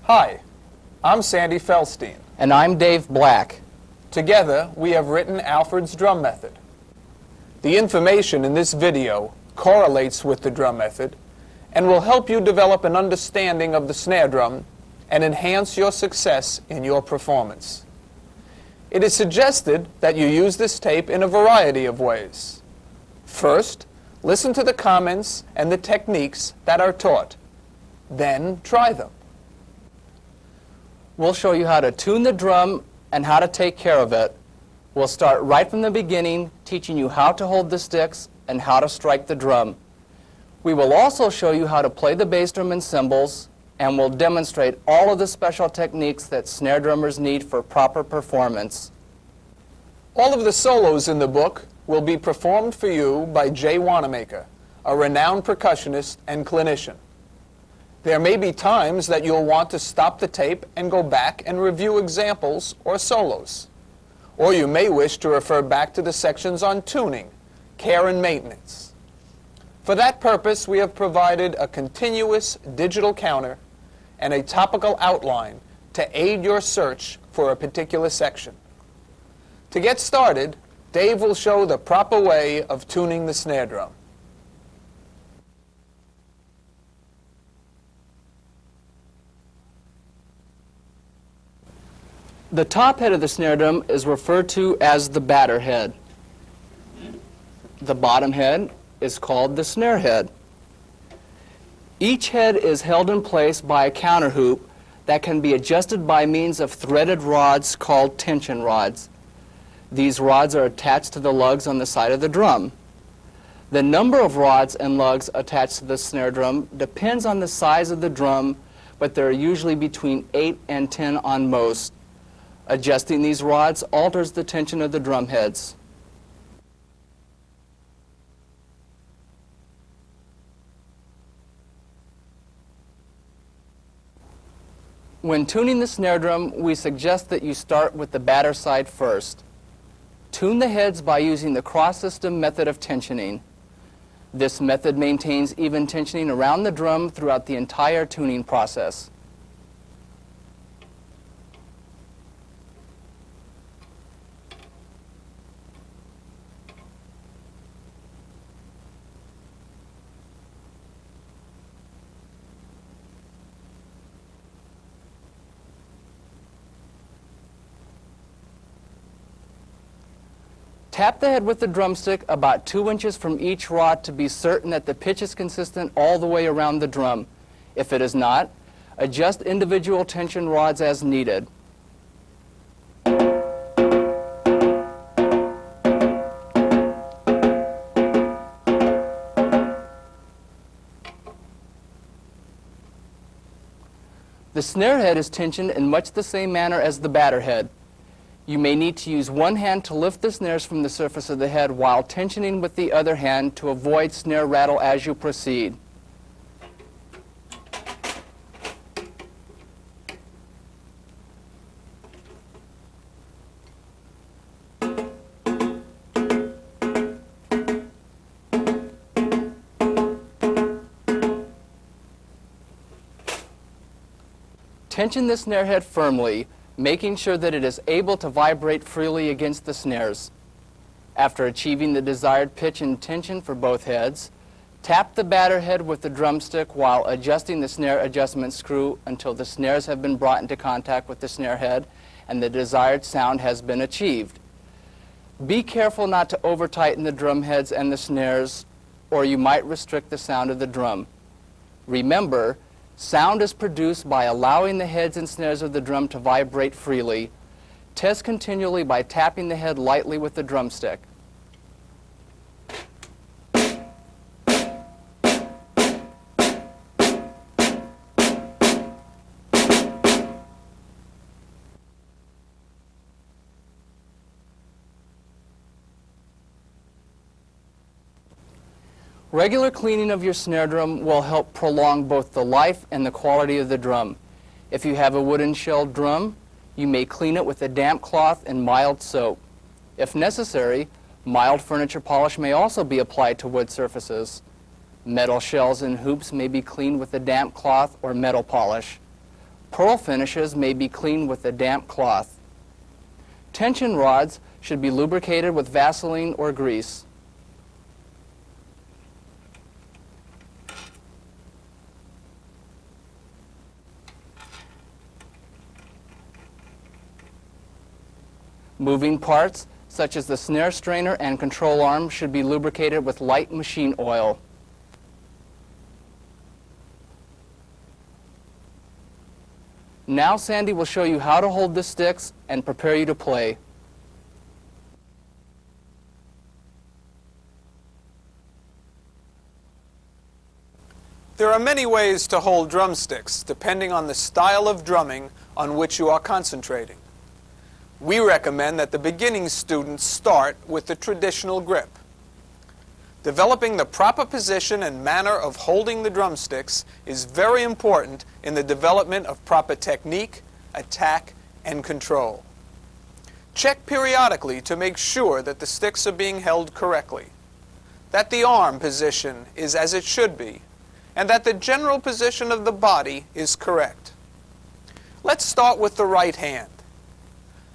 Hi, I'm Sandy Felstein. And I'm Dave Black. Together, we have written Alfred's drum method. The information in this video correlates with the drum method and will help you develop an understanding of the snare drum and enhance your success in your performance. It is suggested that you use this tape in a variety of ways. First, listen to the comments and the techniques that are taught. Then, try them. We'll show you how to tune the drum and how to take care of it. We'll start right from the beginning, teaching you how to hold the sticks and how to strike the drum. We will also show you how to play the bass drum and cymbals, and we'll demonstrate all of the special techniques that snare drummers need for proper performance. All of the solos in the book will be performed for you by Jay Wanamaker, a renowned percussionist and clinician. There may be times that you'll want to stop the tape and go back and review examples or solos. Or you may wish to refer back to the sections on tuning, care and maintenance. For that purpose, we have provided a continuous digital counter and a topical outline to aid your search for a particular section. To get started, Dave will show the proper way of tuning the snare drum. The top head of the snare drum is referred to as the batter head. The bottom head is called the snare head. Each head is held in place by a counter hoop that can be adjusted by means of threaded rods called tension rods. These rods are attached to the lugs on the side of the drum. The number of rods and lugs attached to the snare drum depends on the size of the drum, but there are usually between 8 and 10 on most. Adjusting these rods alters the tension of the drum heads. When tuning the snare drum, we suggest that you start with the batter side first. Tune the heads by using the cross-system method of tensioning. This method maintains even tensioning around the drum throughout the entire tuning process. Tap the head with the drumstick about 2 inches from each rod to be certain that the pitch is consistent all the way around the drum. If it is not, adjust individual tension rods as needed. The snare head is tensioned in much the same manner as the batter head. You may need to use one hand to lift the snares from the surface of the head while tensioning with the other hand to avoid snare rattle as you proceed. Tension the snare head firmly, making sure that it is able to vibrate freely against the snares. After achieving the desired pitch and tension for both heads, tap the batter head with the drumstick while adjusting the snare adjustment screw until the snares have been brought into contact with the snare head and the desired sound has been achieved. Be careful not to over-tighten the drum heads and the snares, or you might restrict the sound of the drum. Remember, sound is produced by allowing the heads and snares of the drum to vibrate freely. Test continually by tapping the head lightly with the drumstick. Regular cleaning of your snare drum will help prolong both the life and the quality of the drum. If you have a wooden shelled drum, you may clean it with a damp cloth and mild soap. If necessary, mild furniture polish may also be applied to wood surfaces. Metal shells and hoops may be cleaned with a damp cloth or metal polish. Pearl finishes may be cleaned with a damp cloth. Tension rods should be lubricated with Vaseline or grease. Moving parts, such as the snare strainer and control arm, should be lubricated with light machine oil. Now Sandy will show you how to hold the sticks and prepare you to play. There are many ways to hold drumsticks, depending on the style of drumming on which you are concentrating. We recommend that the beginning students start with the traditional grip. Developing the proper position and manner of holding the drumsticks is very important in the development of proper technique, attack, and control. Check periodically to make sure that the sticks are being held correctly, that the arm position is as it should be, and that the general position of the body is correct. Let's start with the right hand.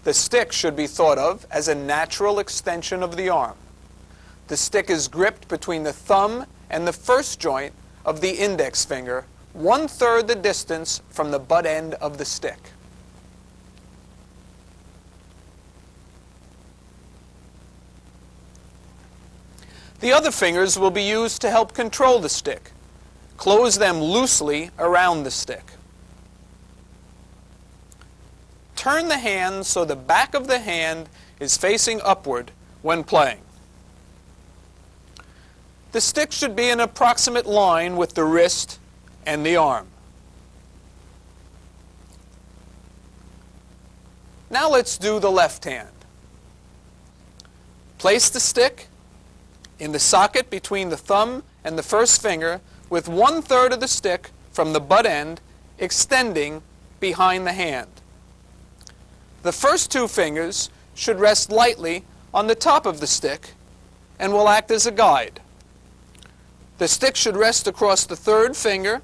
The stick should be thought of as a natural extension of the arm. The stick is gripped between the thumb and the first joint of the index finger, 1/3 the distance from the butt end of the stick. The other fingers will be used to help control the stick. Close them loosely around the stick. Turn the hand so the back of the hand is facing upward when playing. The stick should be in approximate line with the wrist and the arm. Now let's do the left hand. Place the stick in the socket between the thumb and the first finger with 1/3 of the stick from the butt end extending behind the hand. The first two fingers should rest lightly on the top of the stick and will act as a guide. The stick should rest across the third finger,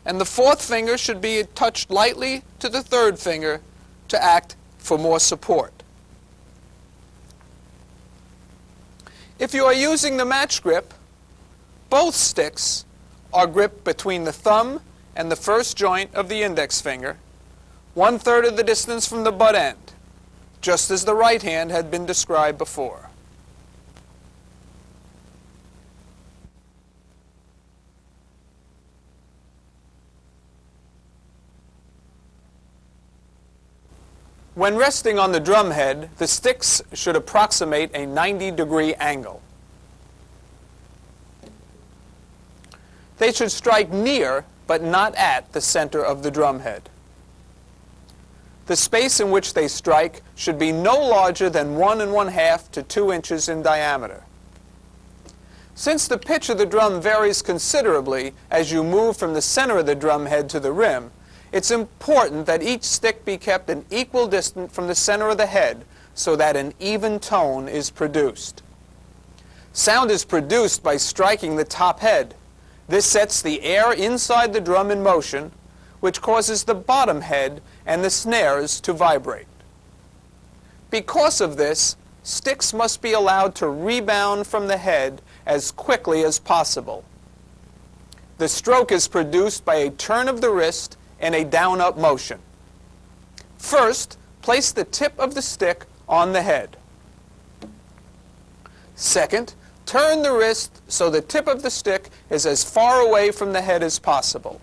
and the fourth finger should be touched lightly to the third finger to act for more support. If you are using the match grip, both sticks are gripped between the thumb and the first joint of the index finger, 1/3 of the distance from the butt end, just as the right hand had been described before. When resting on the drum head, the sticks should approximate a 90-degree angle. They should strike near, but not at, the center of the drum head. The space in which they strike should be no larger than 1 1/2 to 2 inches in diameter. Since the pitch of the drum varies considerably as you move from the center of the drum head to the rim, it's important that each stick be kept an equal distance from the center of the head so that an even tone is produced. Sound is produced by striking the top head. This sets the air inside the drum in motion, which causes the bottom head and the snares to vibrate. Because of this, sticks must be allowed to rebound from the head as quickly as possible. The stroke is produced by a turn of the wrist and a down-up motion. First, place the tip of the stick on the head. Second, turn the wrist so the tip of the stick is as far away from the head as possible.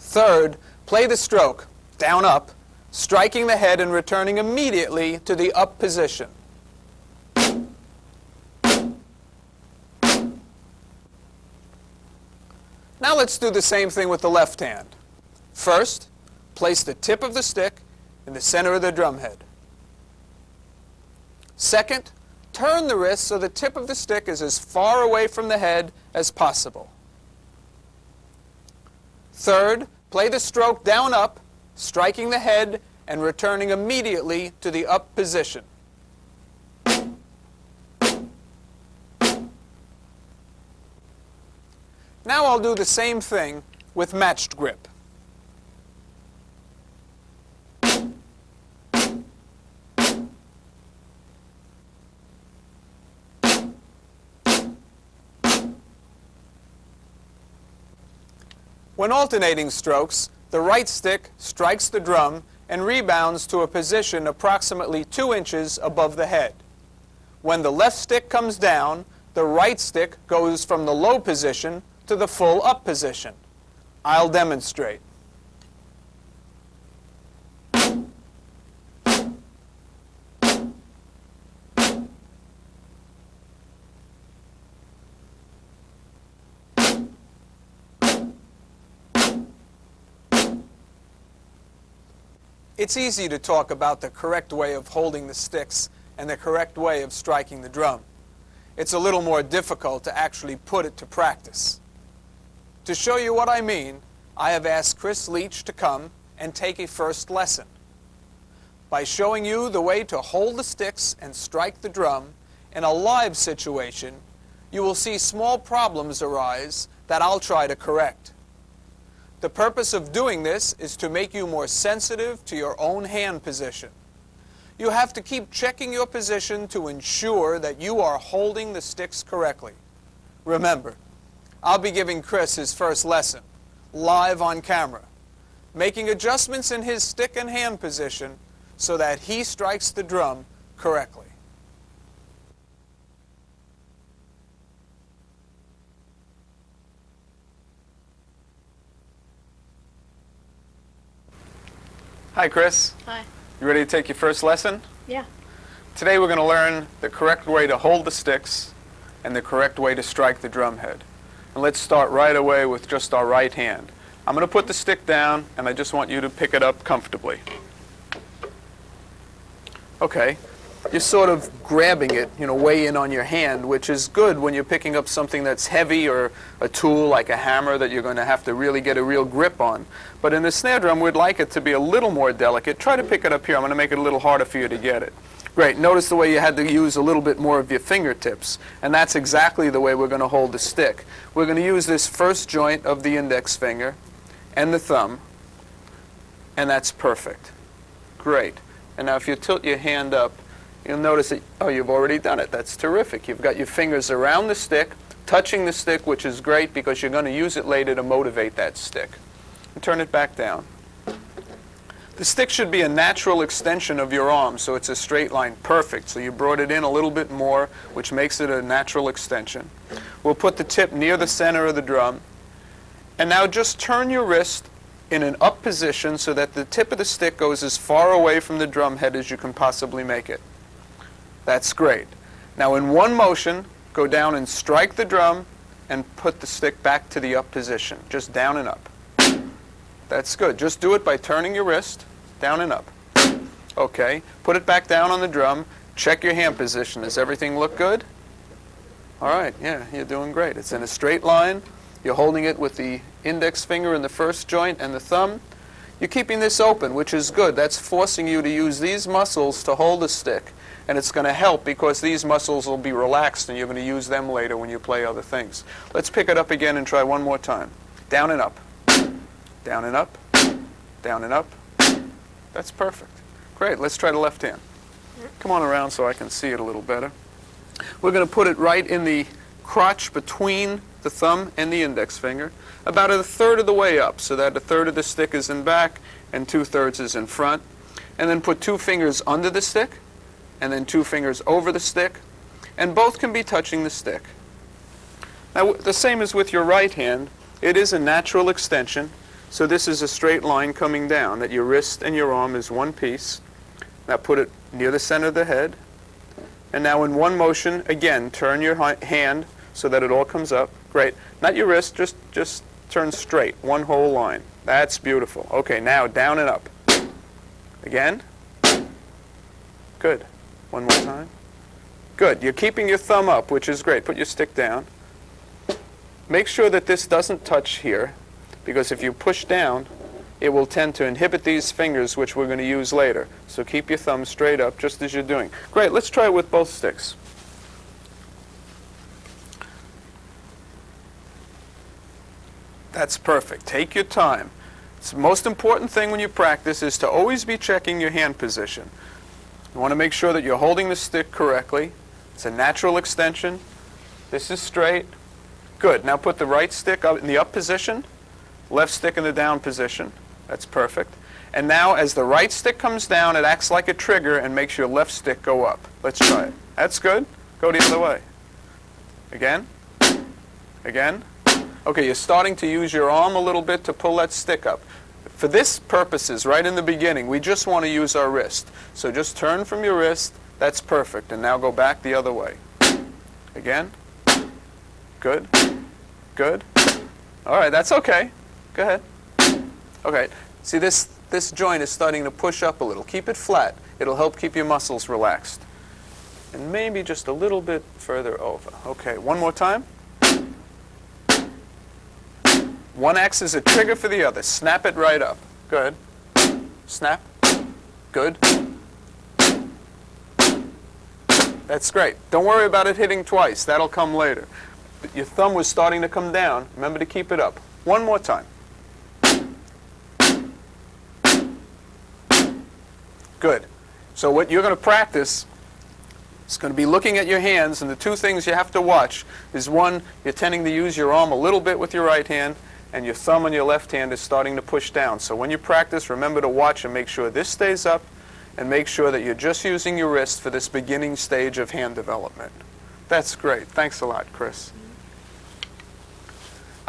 Third, play the stroke, down-up, striking the head and returning immediately to the up position. Now let's do the same thing with the left hand. First, place the tip of the stick in the center of the drum head. Second, turn the wrist so the tip of the stick is as far away from the head as possible. Third, play the stroke down-up, striking the head and returning immediately to the up position. Now I'll do the same thing with matched grip. When alternating strokes, the right stick strikes the drum and rebounds to a position approximately 2 inches above the head. When the left stick comes down, the right stick goes from the low position to the full up position. I'll demonstrate. It's easy to talk about the correct way of holding the sticks and the correct way of striking the drum. It's a little more difficult to actually put it to practice. To show you what I mean, I have asked Chris Leach to come and take a first lesson. By showing you the way to hold the sticks and strike the drum in a live situation, you will see small problems arise that I'll try to correct. The purpose of doing this is to make you more sensitive to your own hand position. You have to keep checking your position to ensure that you are holding the sticks correctly. Remember, I'll be giving Chris his first lesson, live on camera, making adjustments in his stick and hand position so that he strikes the drum correctly. Hi, Chris. Hi. You ready to take your first lesson? Yeah. Today we're going to learn the correct way to hold the sticks and the correct way to strike the drum head. And let's start right away with just our right hand. I'm going to put the stick down and I just want you to pick it up comfortably. Okay. You're sort of grabbing it, way in on your hand, which is good when you're picking up something that's heavy or a tool like a hammer that you're going to have to really get a real grip on. But in the snare drum, we'd like it to be a little more delicate. Try to pick it up here. I'm going to make it a little harder for you to get it. Great. Notice the way you had to use a little bit more of your fingertips. And that's exactly the way we're going to hold the stick. We're going to use this first joint of the index finger and the thumb. And that's perfect. Great. And now if you tilt your hand up, you'll notice that, you've already done it. That's terrific. You've got your fingers around the stick, touching the stick, which is great because you're going to use it later to motivate that stick. And turn it back down. The stick should be a natural extension of your arm, so it's a straight line. Perfect. So you brought it in a little bit more, which makes it a natural extension. We'll put the tip near the center of the drum. And now just turn your wrist in an up position so that the tip of the stick goes as far away from the drum head as you can possibly make it. That's great. Now in one motion, go down and strike the drum and put the stick back to the up position, just down and up. That's good. Just do it by turning your wrist down and up. Okay, put it back down on the drum. Check your hand position. Does everything look good? All right, yeah, you're doing great. It's in a straight line. You're holding it with the index finger in the first joint and the thumb. You're keeping this open, which is good. That's forcing you to use these muscles to hold the stick. And it's going to help because these muscles will be relaxed and you're going to use them later when you play other things. Let's pick it up again and try one more time. Down and up. Down and up. Down and up. That's perfect. Great. Let's try the left hand. Come on around so I can see it a little better. We're going to put it right in the crotch between the thumb and the index finger, about a third of the way up, so that a third of the stick is in back and 2/3 is in front. And then put 2 fingers under the stick, and then 2 fingers over the stick, and both can be touching the stick. Now, the same as with your right hand, it is a natural extension, so this is a straight line coming down, that your wrist and your arm is one piece. Now put it near the center of the head, and now in one motion, again, turn your hand so that it all comes up. Great. Not your wrist, just turn straight, one whole line. That's beautiful. Okay, now down and up. Again. Good. One more time. Good. You're keeping your thumb up, which is great. Put your stick down. Make sure that this doesn't touch here, because if you push down, it will tend to inhibit these fingers, which we're going to use later. So keep your thumb straight up, just as you're doing. Great. Let's try it with both sticks. That's perfect. Take your time. It's the most important thing when you practice is to always be checking your hand position. You want to make sure that you're holding the stick correctly. It's a natural extension. This is straight. Good. Now put the right stick up in the up position. left stick in the down position. That's perfect. And now as the right stick comes down, it acts like a trigger and makes your left stick go up. Let's try it. That's good. Go the other way. Again. Again. Okay, you're starting to use your arm a little bit to pull that stick up. For this purposes, right in the beginning, we just want to use our wrist. So just turn from your wrist. That's perfect. And now go back the other way. Again. Good. Good. All right, that's okay. Go ahead. Okay. See, this joint is starting to push up a little. Keep it flat. It'll help keep your muscles relaxed. And maybe just a little bit further over. Okay, one more time. One acts as a trigger for the other. Snap it right up. Good. Snap. Good. That's great. Don't worry about it hitting twice. That'll come later. But your thumb was starting to come down. Remember to keep it up. One more time. Good. So what you're going to practice is going to be looking at your hands, and the two things you have to watch is, one, you're tending to use your arm a little bit with your right hand, and your thumb on your left hand is starting to push down. So when you practice, remember to watch and make sure this stays up, and make sure that you're just using your wrist for this beginning stage of hand development. That's great. Thanks a lot, Chris.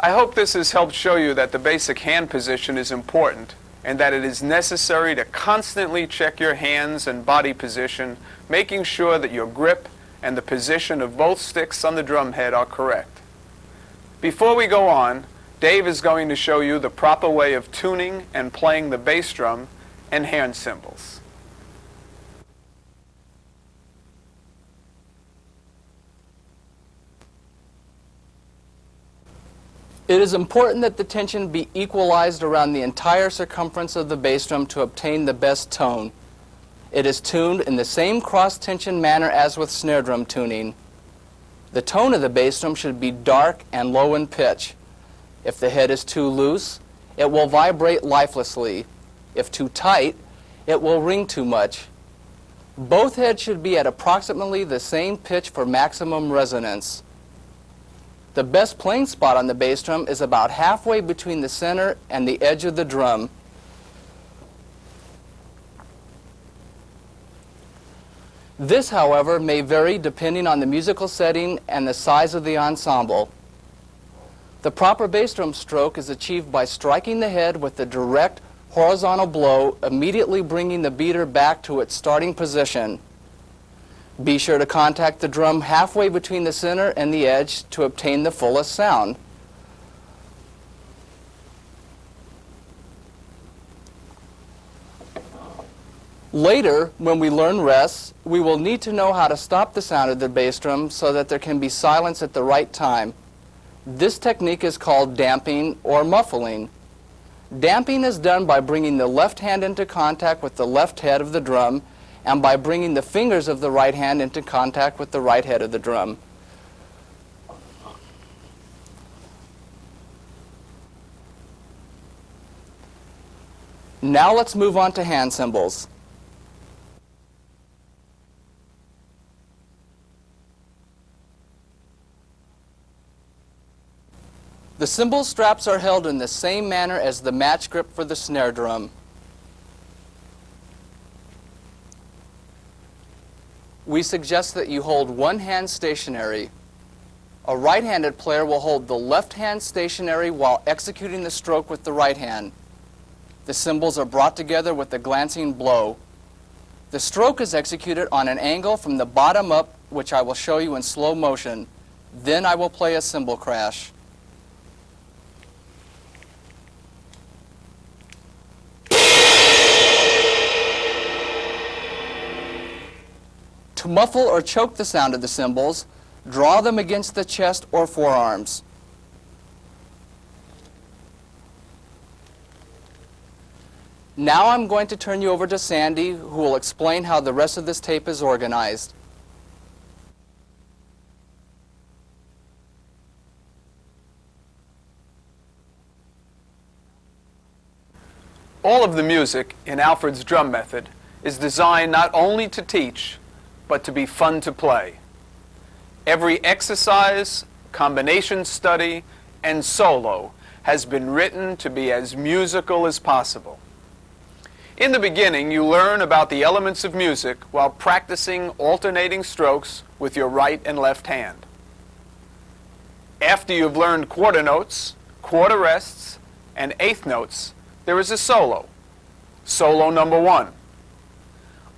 I hope this has helped show you that the basic hand position is important, and that it is necessary to constantly check your hands and body position, making sure that your grip and the position of both sticks on the drum head are correct. Before we go on, Dave is going to show you the proper way of tuning and playing the bass drum and hand cymbals. It is important that the tension be equalized around the entire circumference of the bass drum to obtain the best tone. It is tuned in the same cross-tension manner as with snare drum tuning. The tone of the bass drum should be dark and low in pitch. If the head is too loose, it will vibrate lifelessly. If too tight, it will ring too much. Both heads should be at approximately the same pitch for maximum resonance. The best playing spot on the bass drum is about halfway between the center and the edge of the drum. This, however, may vary depending on the musical setting and the size of the ensemble. The proper bass drum stroke is achieved by striking the head with a direct horizontal blow, immediately bringing the beater back to its starting position. Be sure to contact the drum halfway between the center and the edge to obtain the fullest sound. Later, when we learn rests, we will need to know how to stop the sound of the bass drum so that there can be silence at the right time. This technique is called damping or muffling. Damping is done by bringing the left hand into contact with the left head of the drum and by bringing the fingers of the right hand into contact with the right head of the drum. Now let's move on to hand cymbals. The cymbal straps are held in the same manner as the match grip for the snare drum. We suggest that you hold one hand stationary. A right-handed player will hold the left hand stationary while executing the stroke with the right hand. The cymbals are brought together with a glancing blow. The stroke is executed on an angle from the bottom up, which I will show you in slow motion. Then I will play a cymbal crash. To muffle or choke the sound of the cymbals, draw them against the chest or forearms. Now I'm going to turn you over to Sandy, who will explain how the rest of this tape is organized. All of the music in Alfred's drum method is designed not only to teach, but to be fun to play. Every exercise, combination study, and solo has been written to be as musical as possible. In the beginning, you learn about the elements of music while practicing alternating strokes with your right and left hand. After you've learned quarter notes, quarter rests, and eighth notes, there is a solo. Solo number 1.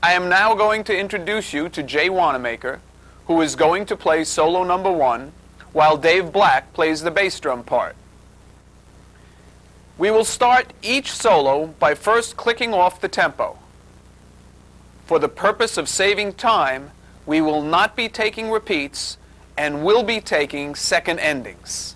I am now going to introduce you to Jay Wanamaker, who is going to play solo number 1, while Dave Black plays the bass drum part. We will start each solo by first clicking off the tempo. For the purpose of saving time, we will not be taking repeats and will be taking second endings.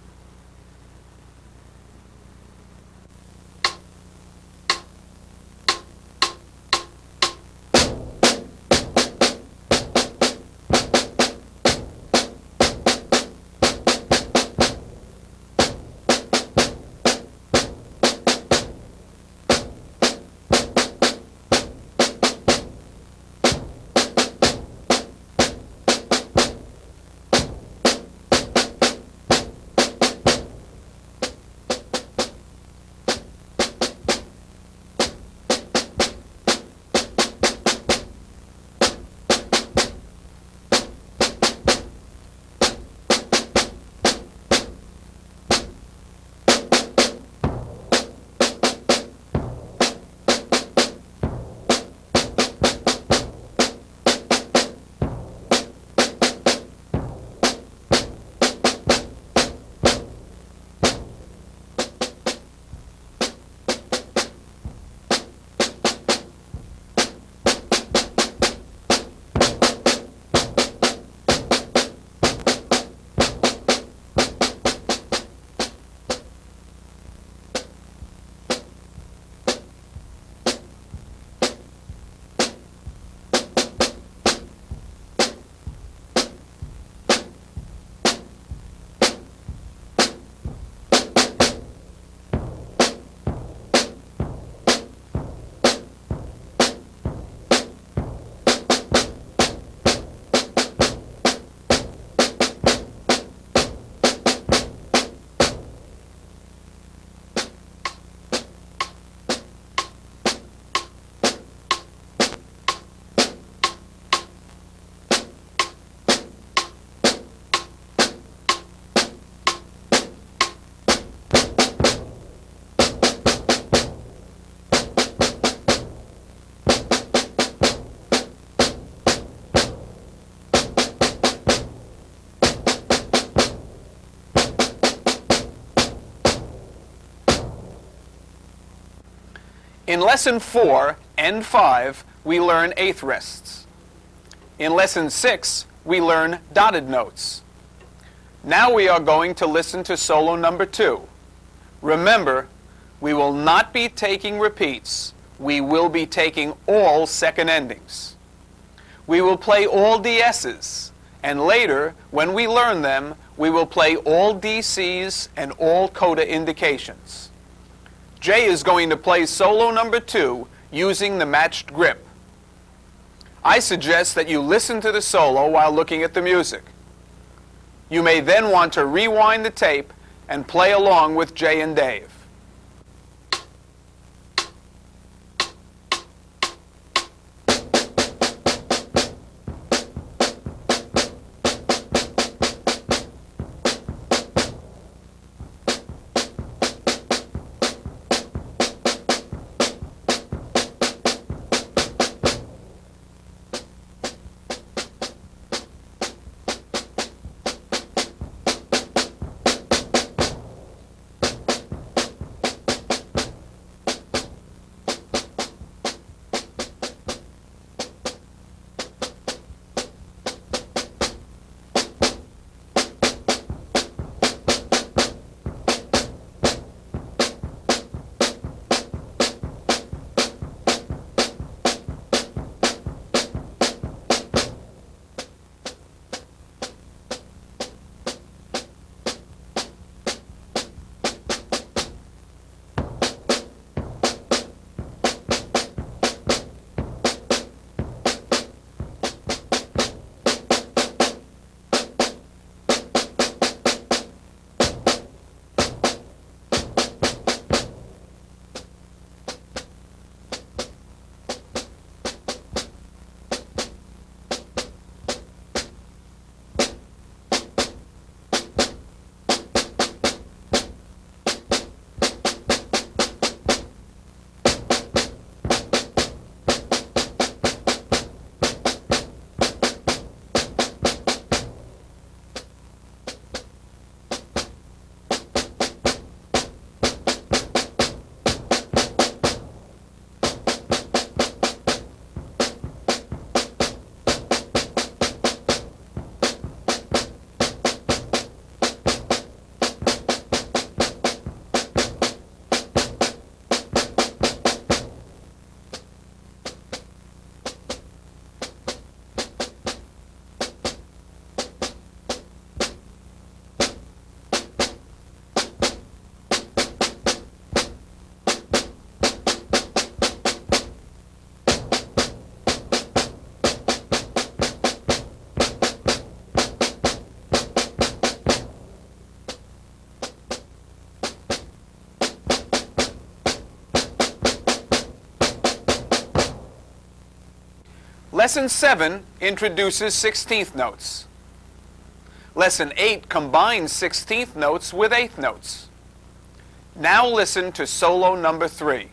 In Lesson 4 and 5, we learn eighth rests. In Lesson 6, we learn dotted notes. Now we are going to listen to solo number 2. Remember, we will not be taking repeats. We will be taking all second endings. We will play all DS's, and later, when we learn them, we will play all DC's and all coda indications. Jay is going to play solo number 2 using the matched grip. I suggest that you listen to the solo while looking at the music. You may then want to rewind the tape and play along with Jay and Dave. Lesson 7 introduces 16th notes. Lesson 8 combines 16th notes with 8th notes. Now listen to solo number 3.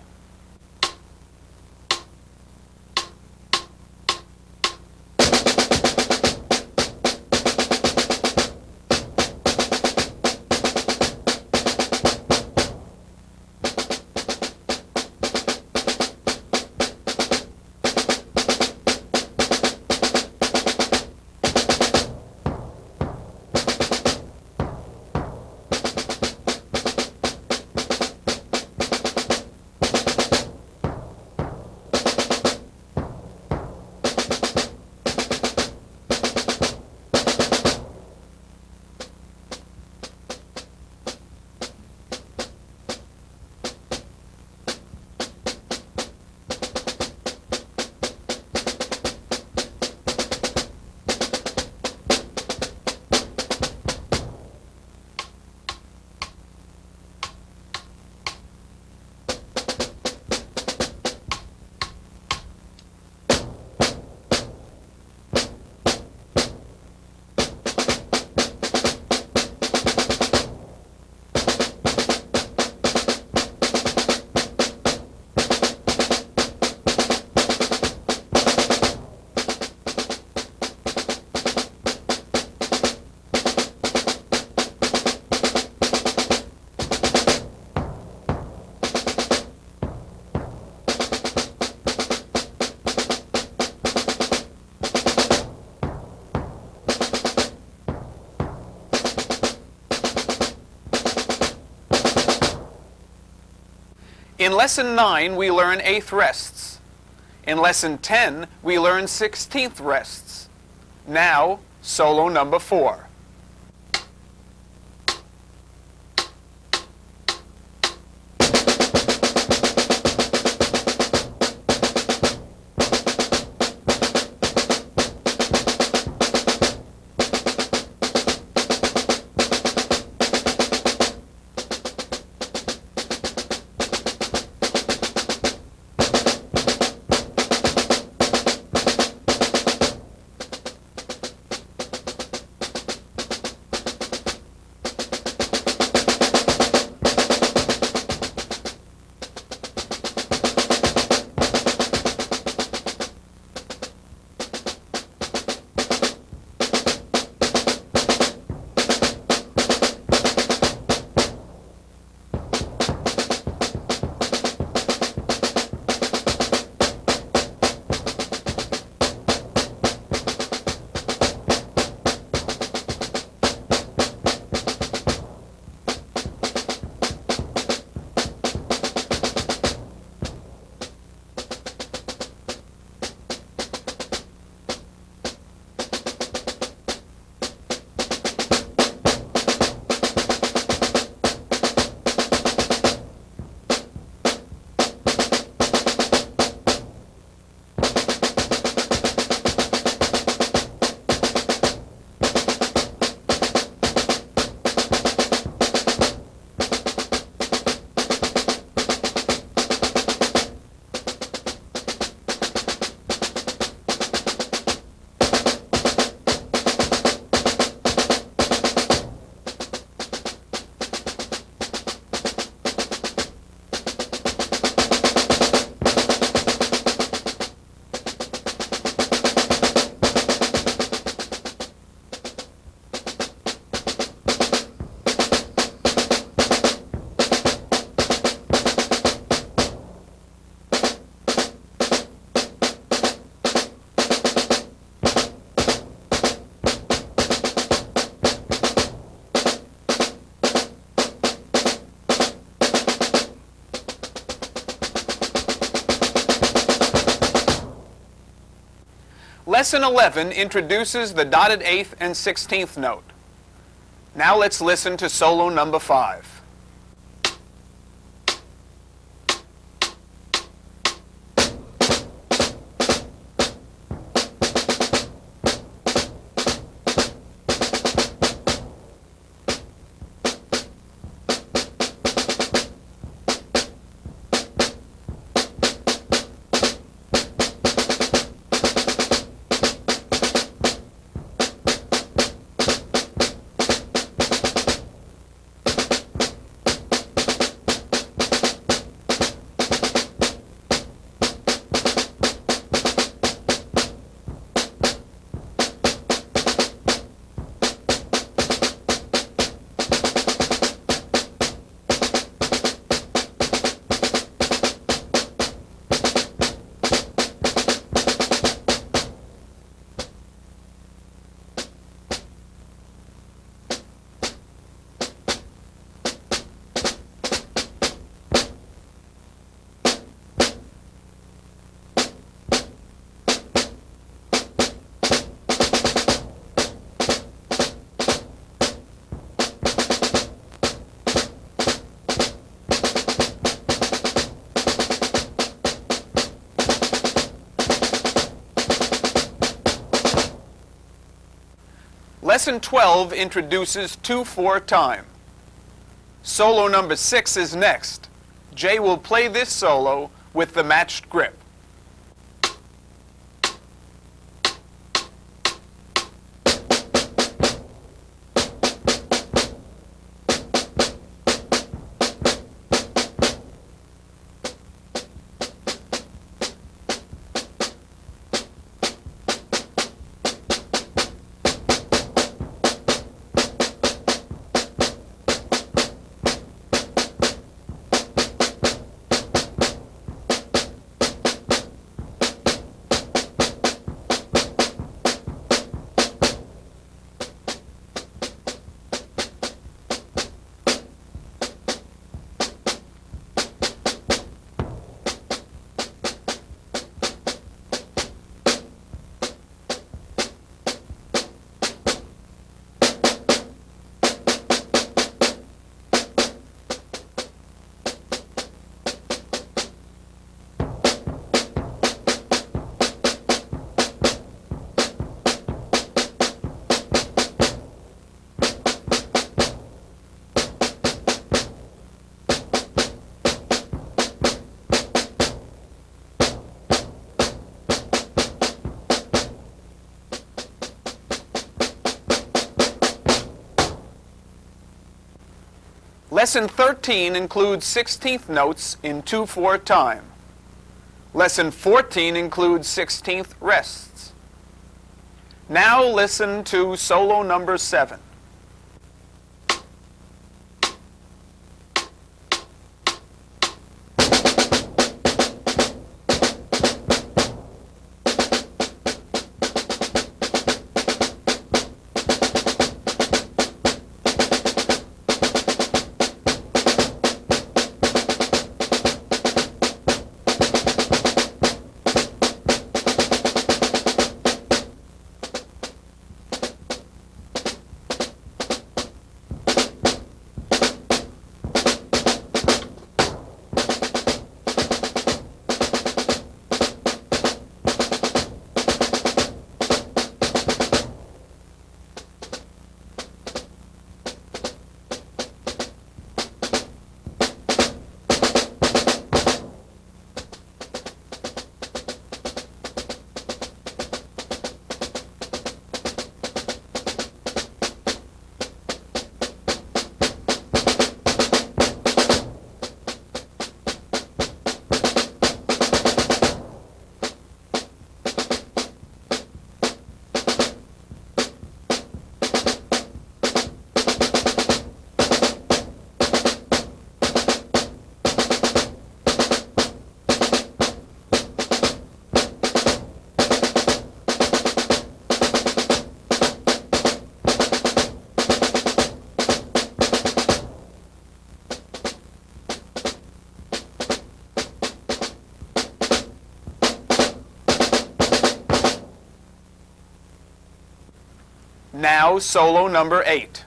In Lesson 9, we learn 8th rests. In Lesson 10, we learn 16th rests. Now, solo number 4. Lesson 11 introduces the dotted 8th and 16th note. Now let's listen to solo number 5. Lesson 12 introduces 2/4 time. Solo number 6 is next. Jay will play this solo with the matched grip. Lesson 13 includes 16th notes in 2/4 time. Lesson 14 includes 16th rests. Now listen to solo number 7. Now solo number 8.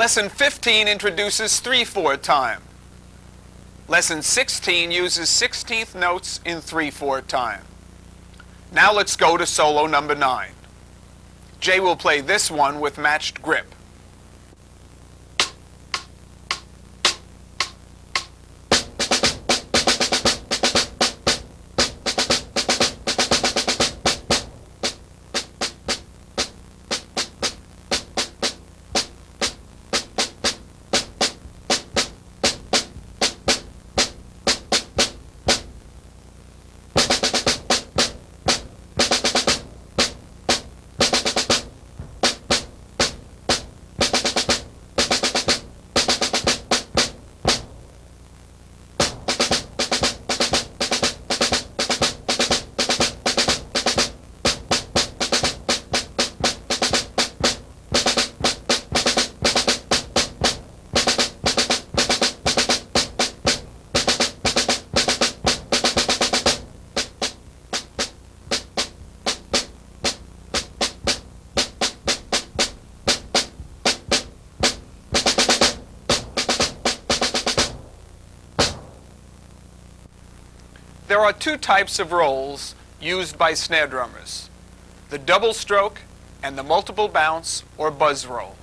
Lesson 15 introduces 3/4 time. Lesson 16 uses 16th notes in 3/4 time. Now let's go to solo number 9. Jay will play this one with matched grip. There are two types of rolls used by snare drummers: the double stroke and the multiple bounce or buzz roll.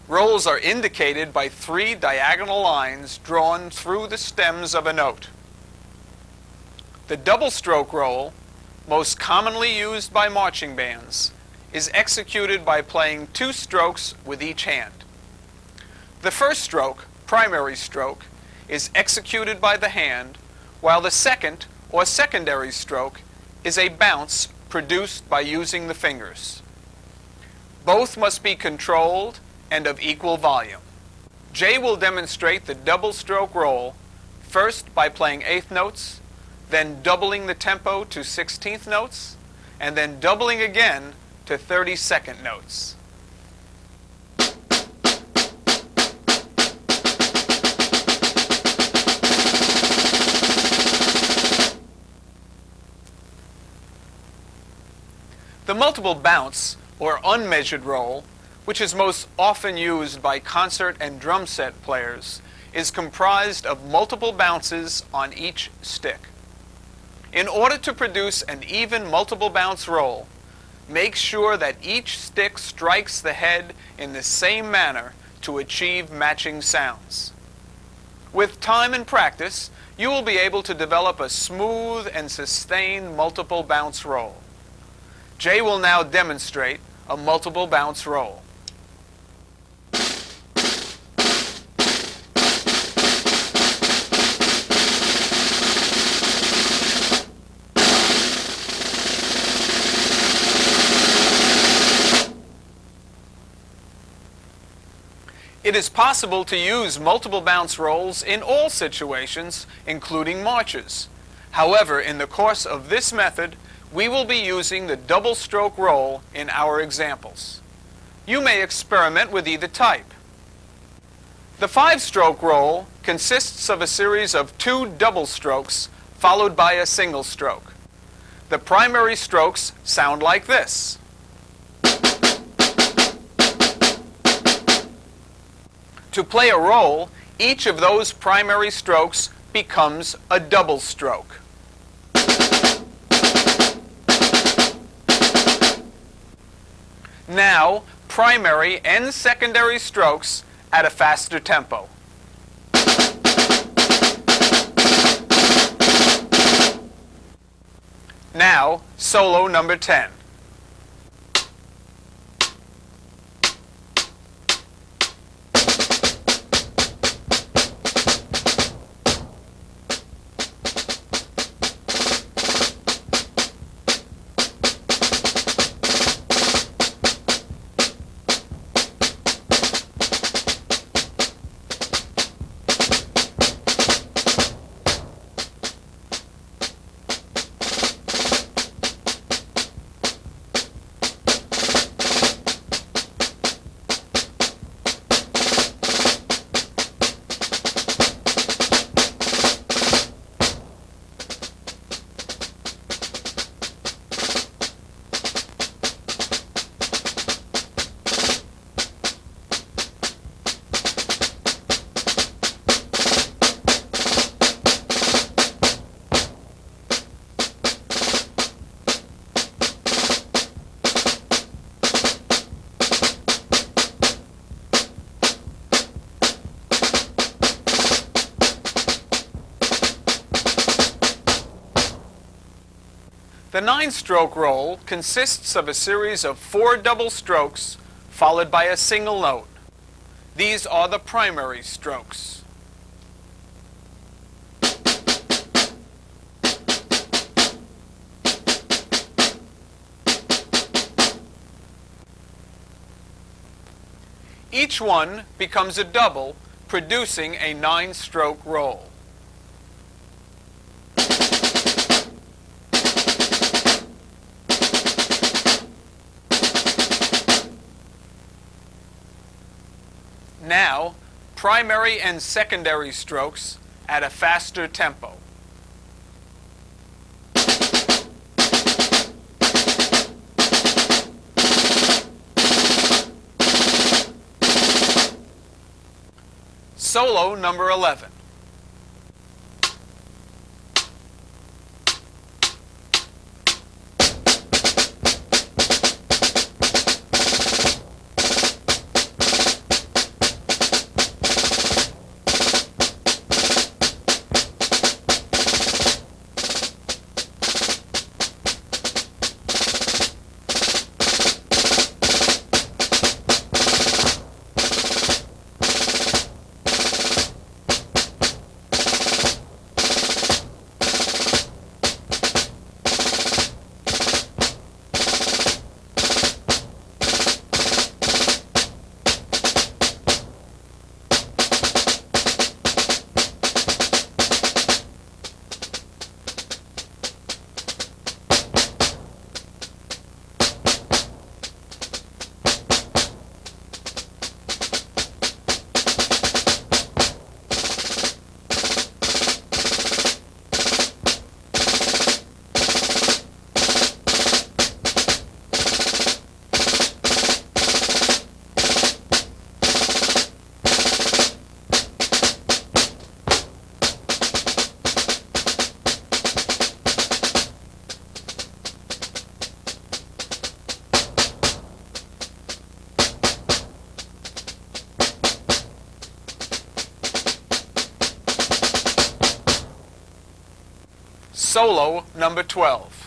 Rolls are indicated by 3 diagonal lines drawn through the stems of a note. The double stroke roll, most commonly used by marching bands, is executed by playing 2 strokes with each hand. The first stroke, primary stroke, is executed by the hand, while the second, or secondary stroke, is a bounce produced by using the fingers. Both must be controlled and of equal volume. Jay will demonstrate the double stroke roll, first by playing 8th notes, then doubling the tempo to 16th notes, and then doubling again to 32nd notes. The multiple bounce, or unmeasured roll, which is most often used by concert and drum set players, is comprised of multiple bounces on each stick. In order to produce an even multiple bounce roll, make sure that each stick strikes the head in the same manner to achieve matching sounds. With time and practice, you will be able to develop a smooth and sustained multiple bounce roll. Jay will now demonstrate a multiple bounce roll. It is possible to use multiple bounce rolls in all situations, including marches. However, in the course of this method, we will be using the double stroke roll in our examples. You may experiment with either type. The 5-stroke roll consists of a series of 2 double strokes followed by a single stroke. The primary strokes sound like this. To play a roll, each of those primary strokes becomes a double stroke. Now, primary and secondary strokes at a faster tempo. Now, solo number 10. The 9-stroke roll consists of a series of 4 double strokes followed by a single note. These are the primary strokes. Each one becomes a double, producing a 9-stroke roll. Now, primary and secondary strokes at a faster tempo. Solo number 11. Solo number 12.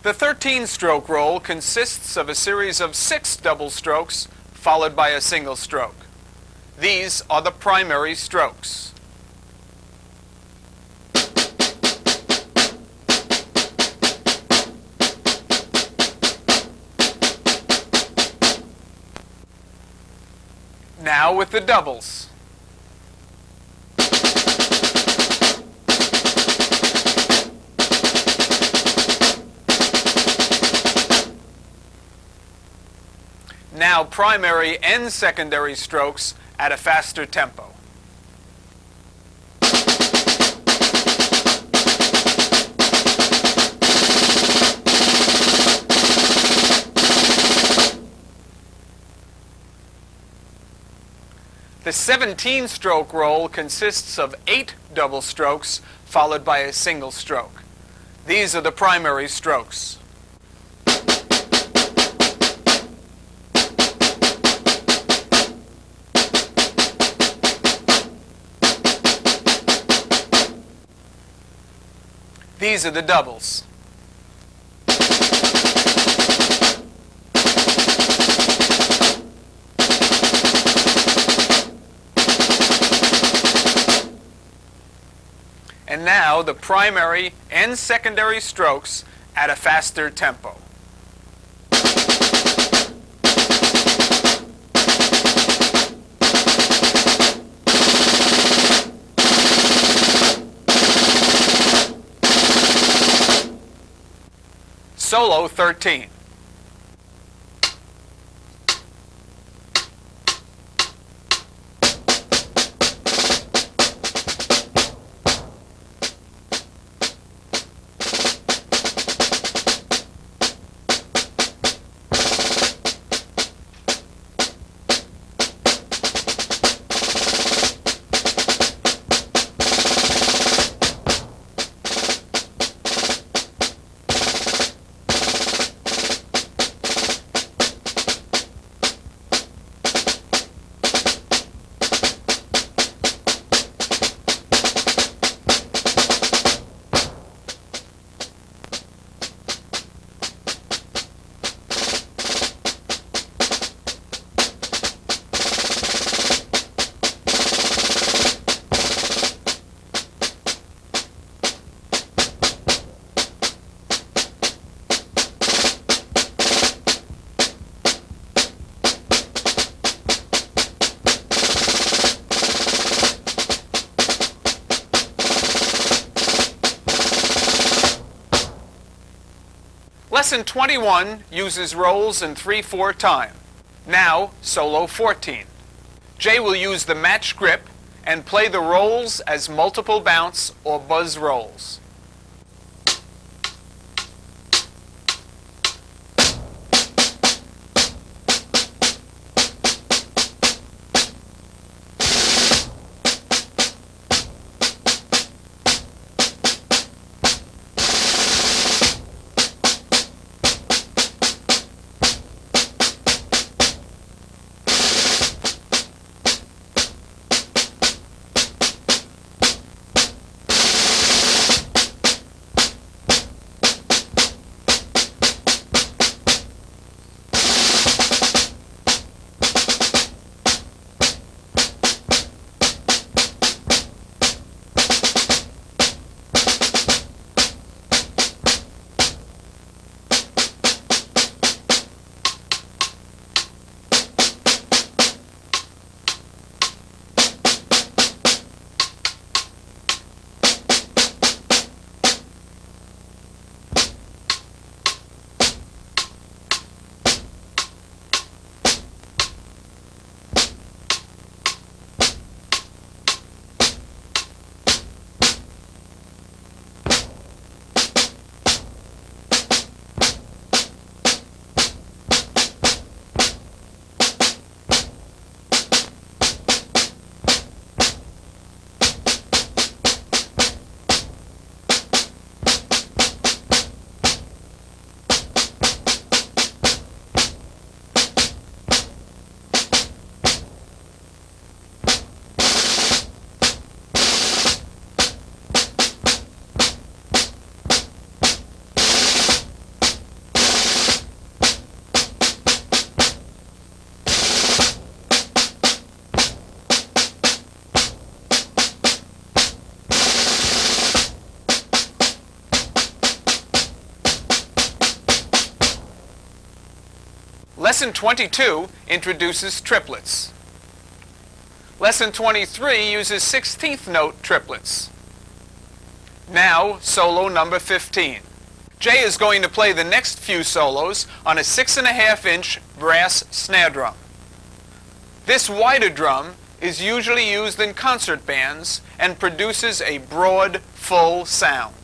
The 13-stroke roll consists of a series of 6 double strokes followed by a single stroke. These are the primary strokes. Now with the doubles. Now primary and secondary strokes at a faster tempo. The 17-stroke roll consists of 8 double strokes followed by a single stroke. These are the primary strokes. These are the doubles. And now the primary and secondary strokes at a faster tempo. Solo 13. Lesson 21 uses rolls in 3/4 time. Now, solo 14. Jay will use the match grip and play the rolls as multiple bounce or buzz rolls. Lesson 22 introduces triplets. Lesson 23 uses 16th note triplets. Now, solo number 15. Jay is going to play the next few solos on a 6.5-inch brass snare drum. This wider drum is usually used in concert bands and produces a broad, full sound.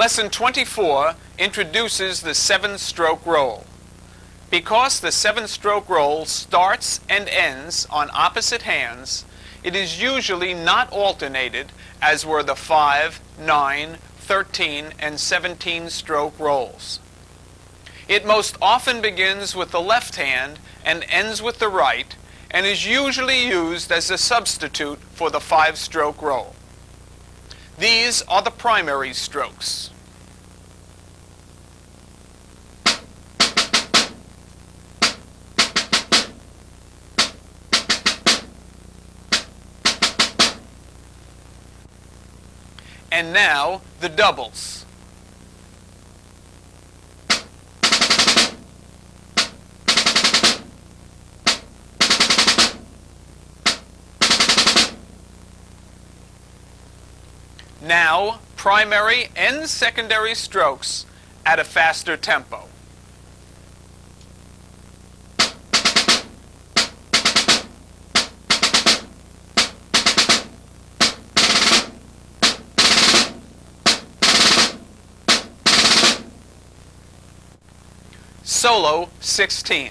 Lesson 24 introduces the 7-stroke roll. Because the 7-stroke roll starts and ends on opposite hands, it is usually not alternated as were the 5, 9, 13, and 17-stroke rolls. It most often begins with the left hand and ends with the right, and is usually used as a substitute for the 5-stroke roll. These are the primary strokes. And now the doubles. Now, primary and secondary strokes at a faster tempo. Solo 16.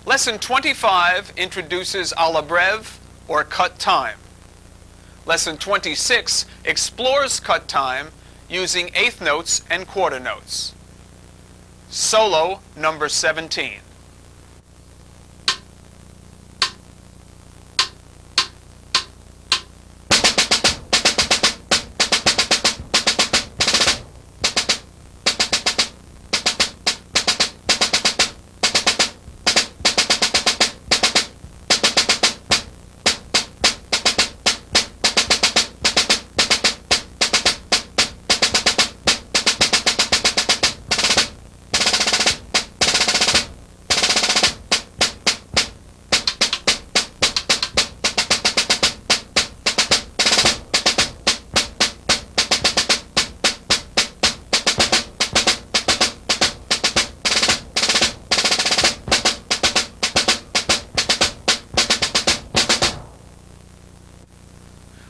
Lesson 25 introduces à la brève, or cut time. Lesson 26 explores cut time using eighth notes and quarter notes. Solo number 17.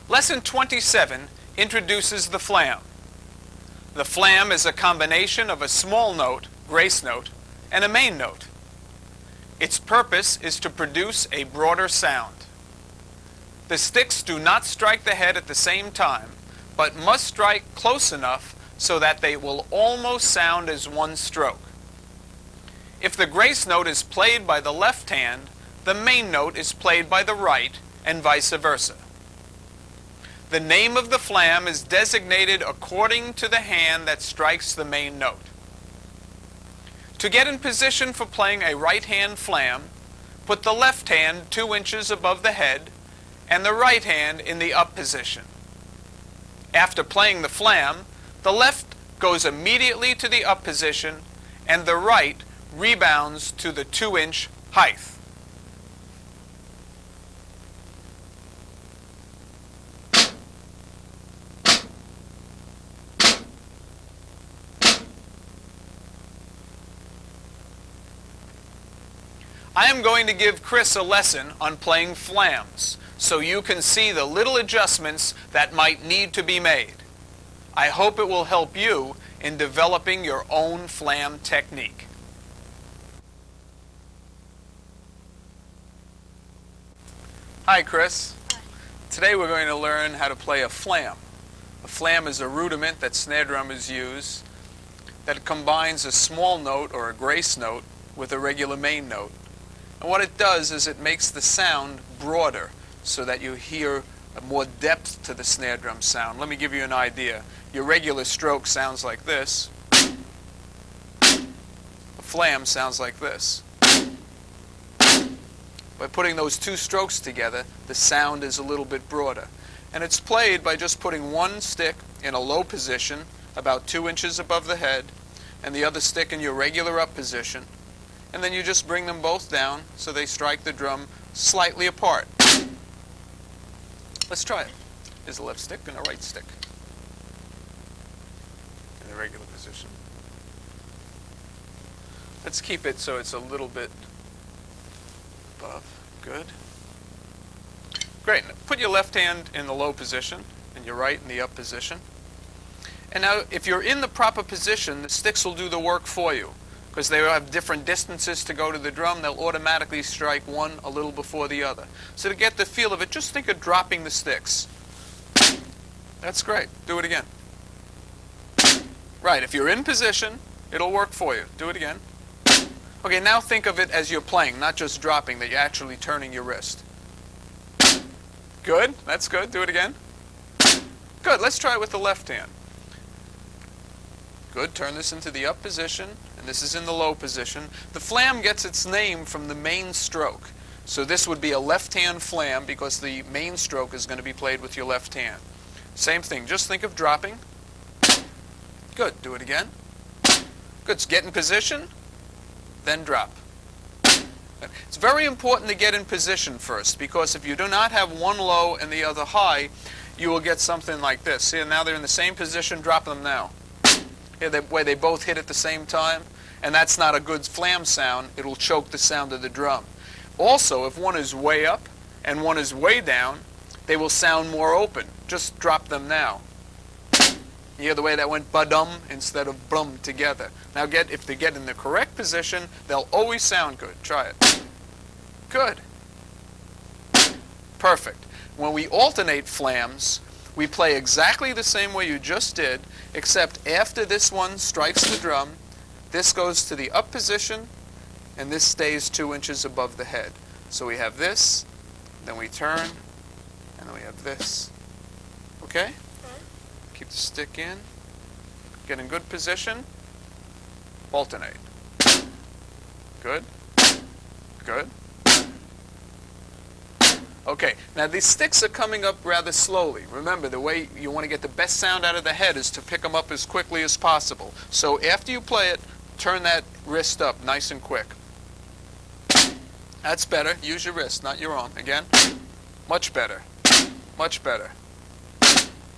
Lesson 27 introduces the flam. The flam is a combination of a small note, grace note, and a main note. Its purpose is to produce a broader sound. The sticks do not strike the head at the same time, but must strike close enough so that they will almost sound as one stroke. If the grace note is played by the left hand, the main note is played by the right, and vice versa. The name of the flam is designated according to the hand that strikes the main note. To get in position for playing a right hand flam, put the left hand 2 inches above the head and the right hand in the up position. After playing the flam, the left goes immediately to the up position and the right rebounds to the 2-inch height. I am going to give Chris a lesson on playing flams, so you can see the little adjustments that might need to be made. I hope it will help you in developing your own flam technique. Hi, Chris. Hi. Today we're going to learn how to play a flam. A flam is a rudiment that snare drummers use that combines a small note or a grace note with a regular main note. And what it does is it makes the sound broader so that you hear more depth to the snare drum sound. Let me give you an idea. Your regular stroke sounds like this. A flam sounds like this. By putting those 2 strokes together, the sound is a little bit broader. And it's played by just putting one stick in a low position, about 2 inches above the head, and the other stick in your regular up position. And then you just bring them both down so they strike the drum slightly apart. Let's try it. There's a left stick and a right stick in the regular position. Let's keep it so it's a little bit above. Good. Great. Now put your left hand in the low position and your right in the up position. And now if you're in the proper position, the sticks will do the work for you. Because they have different distances to go to the drum, they'll automatically strike one a little before the other. So to get the feel of it, just think of dropping the sticks. That's great. Do it again. Right, if you're in position, it'll work for you. Do it again. Okay, now think of it as you're playing, not just dropping, that you're actually turning your wrist. Good, that's good. Do it again. Good, let's try it with the left hand. Good, turn this into the up position, and this is in the low position. The flam gets its name from the main stroke. So this would be a left-hand flam because the main stroke is going to be played with your left hand. Same thing, just think of dropping. Good, do it again. Good, so get in position, then drop. It's very important to get in position first because if you do not have one low and the other high, you will get something like this. See, now they're in the same position, drop them now. Where they both hit at the same time, and that's not a good flam sound. It'll choke the sound of the drum. Also, if one is way up and one is way down, they will sound more open. Just drop them now. You hear the way that went ba-dum instead of blum together. Now if they get in the correct position, they'll always sound good. Try it. Good. Perfect. When we alternate flams, we play exactly the same way you just did, except after this one strikes the drum, this goes to the up position, and this stays 2 inches above the head. So we have this, then we turn, and then we have this. Okay? Keep the stick in. Get in good position. Alternate. Good. Good. Okay, now these sticks are coming up rather slowly. Remember, the way you want to get the best sound out of the head is to pick them up as quickly as possible. So after you play it, turn that wrist up nice and quick. That's better. Use your wrist, not your arm. Again. Much better. Much better.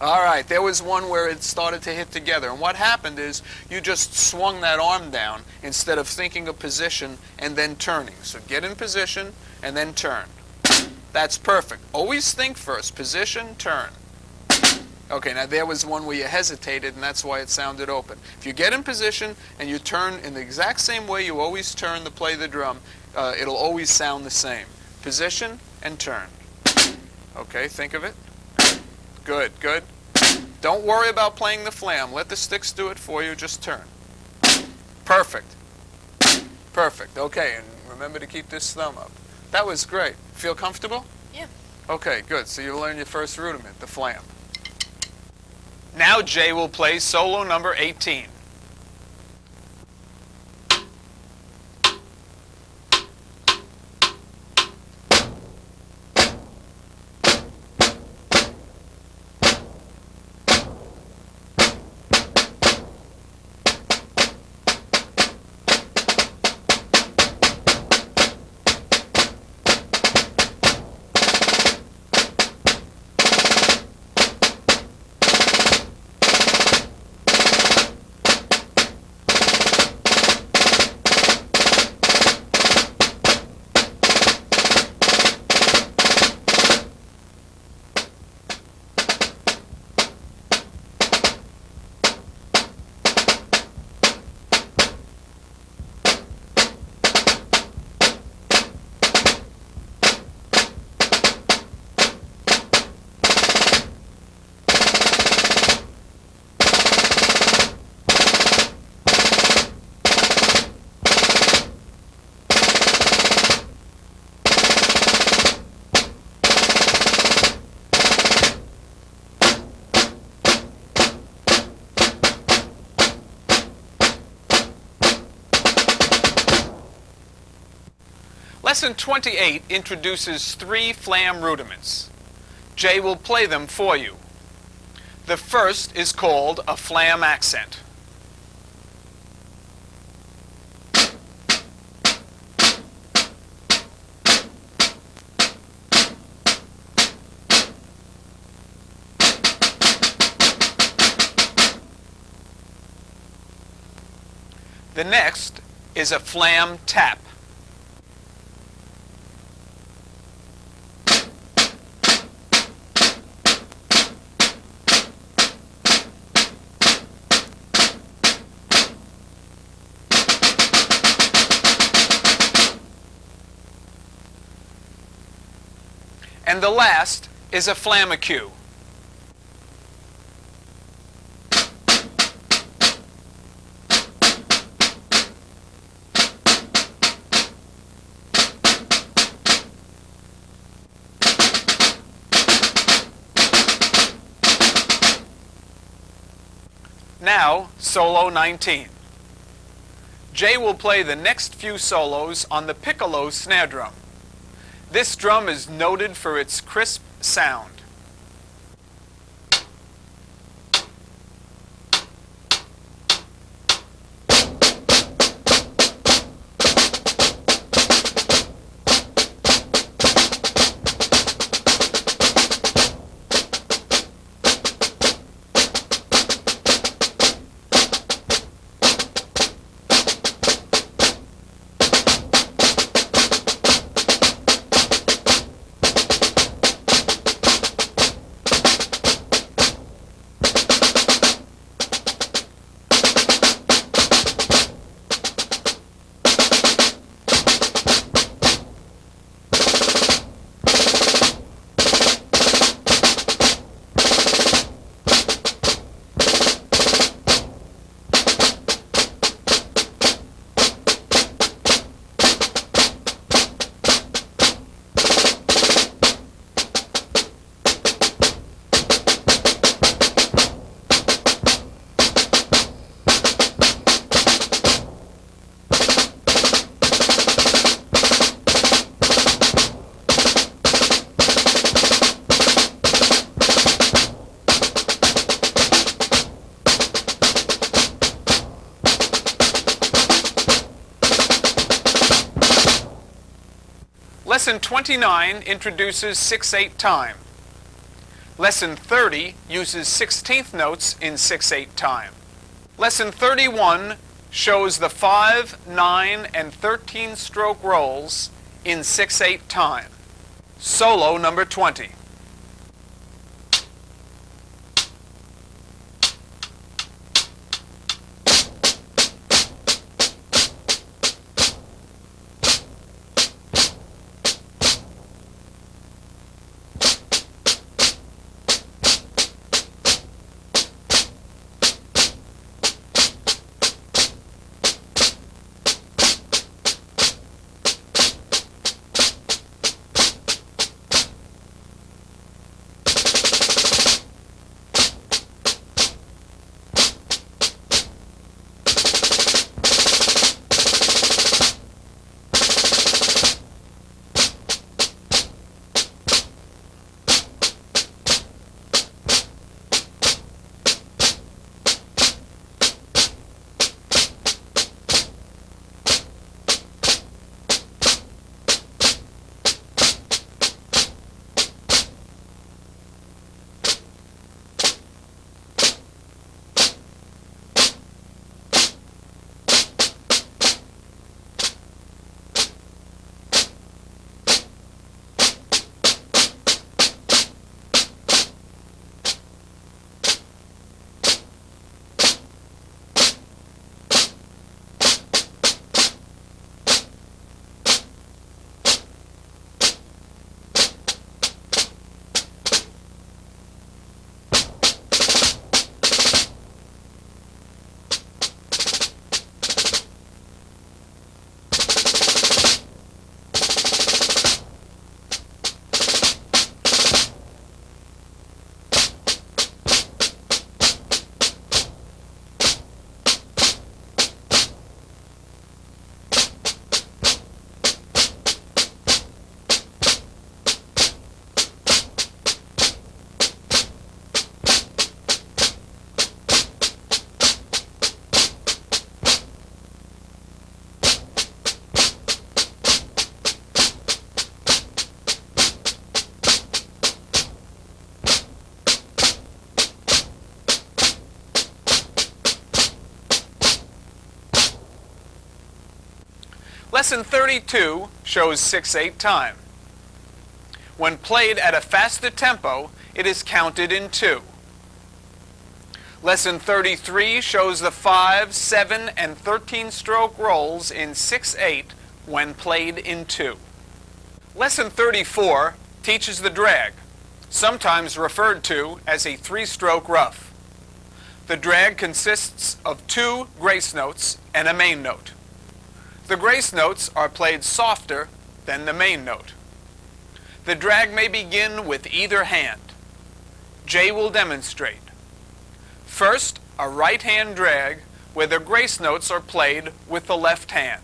All right, there was one where it started to hit together. And what happened is you just swung that arm down instead of thinking of position and then turning. So get in position and then turn. That's perfect. Always think first. Position, turn. Okay, now there was one where you hesitated, and that's why it sounded open. If you get in position and you turn in the exact same way you always turn to play the drum, it'll always sound the same. Position and turn. Okay, think of it. Good, good. Don't worry about playing the flam. Let the sticks do it for you. Just turn. Perfect. Perfect. Okay, and remember to keep this thumb up. That was great. Feel comfortable? Yeah. Okay, good. So you learned your first rudiment, the flam. Now Jay will play solo number 18. Lesson 28 introduces 3 flam rudiments. Jay will play them for you. The first is called a flam accent. The next is a flam tap. And the last is a flamacue. Now, solo 19. Jay will play the next few solos on the piccolo snare drum. This drum is noted for its crisp sound. Lesson 29 introduces 6/8 time. Lesson 30 uses 16th notes in 6/8 time. Lesson 31 shows the 5, 9, and 13 stroke rolls in 6/8 time. Solo number 20. Lesson 32 shows 6/8 time. When played at a faster tempo, it is counted in 2. Lesson 33 shows the 5, 7, and 13-stroke rolls in 6/8 when played in 2. Lesson 34 teaches the drag, sometimes referred to as a 3-stroke ruff. The drag consists of 2 grace notes and a main note. The grace notes are played softer than the main note. The drag may begin with either hand. Jay will demonstrate. First, a right hand drag where the grace notes are played with the left hand.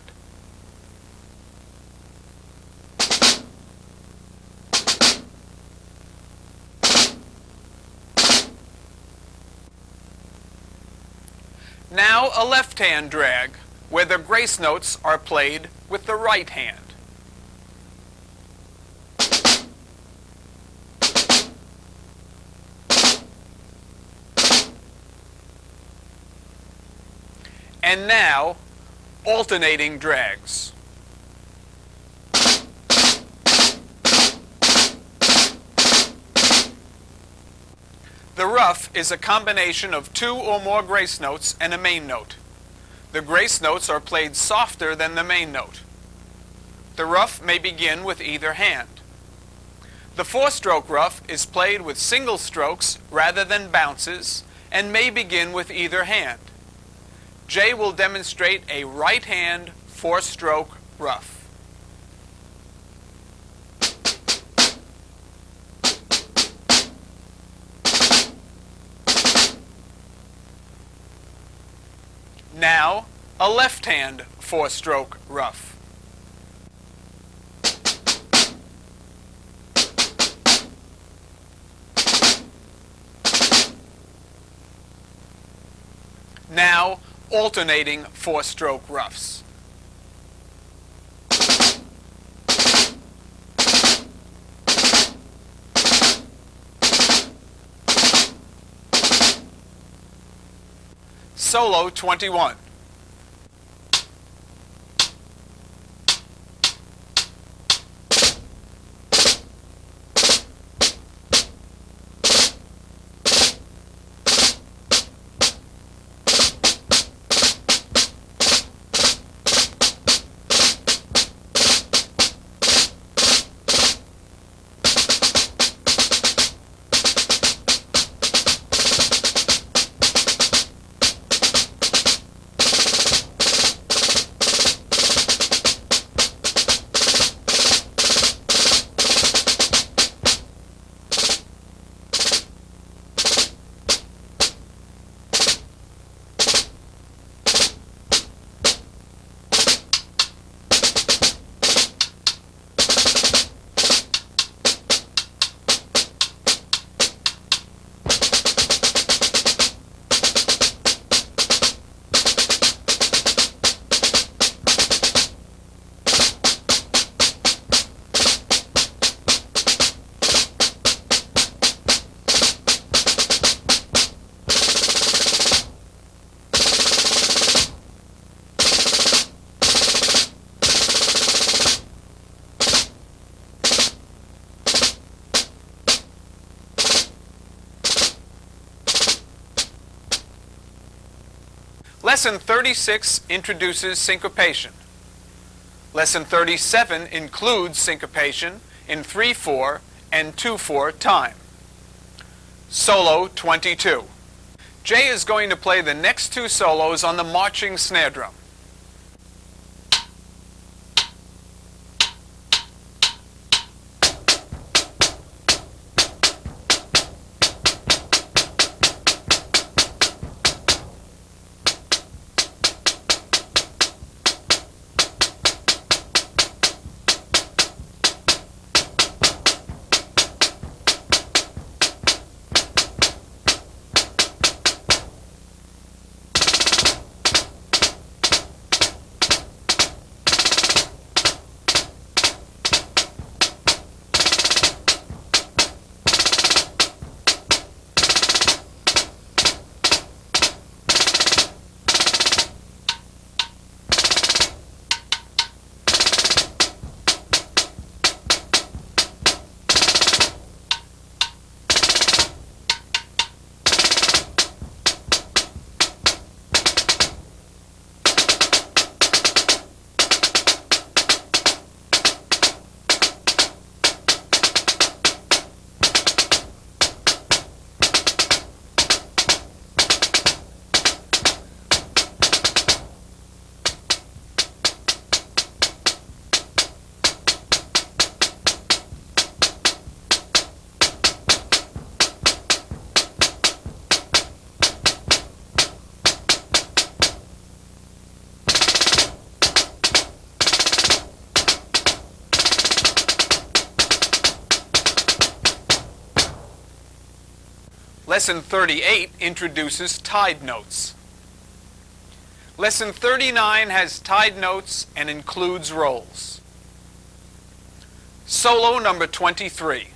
Now a left hand drag where the grace notes are played with the right hand. And now, alternating drags. The ruff is a combination of 2 or more grace notes and a main note. The grace notes are played softer than the main note. The ruff may begin with either hand. The 4-stroke ruff is played with single strokes rather than bounces and may begin with either hand. Jay will demonstrate a right hand 4-stroke ruff. Now, a left hand 4-stroke ruff. Now, alternating 4-stroke ruffs. Solo 21. Lesson 36 introduces syncopation. Lesson 37 includes syncopation in 3/4 and 2/4 time. Solo 22. Jay is going to play the next 2 solos on the marching snare drum. Lesson 38 introduces tied notes. Lesson 39 has tied notes and includes rolls. Solo number 23.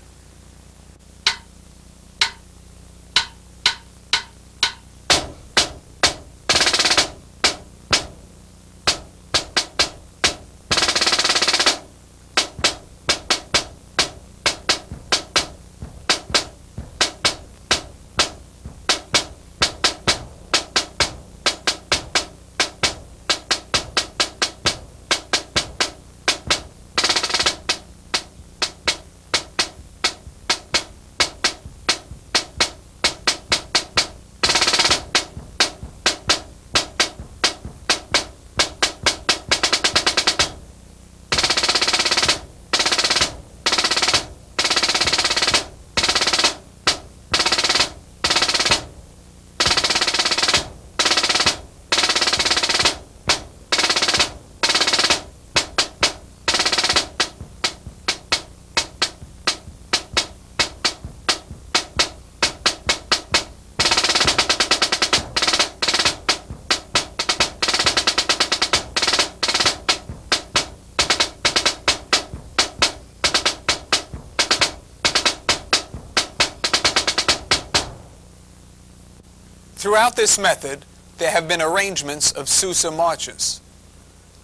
Throughout this method, there have been arrangements of Sousa marches.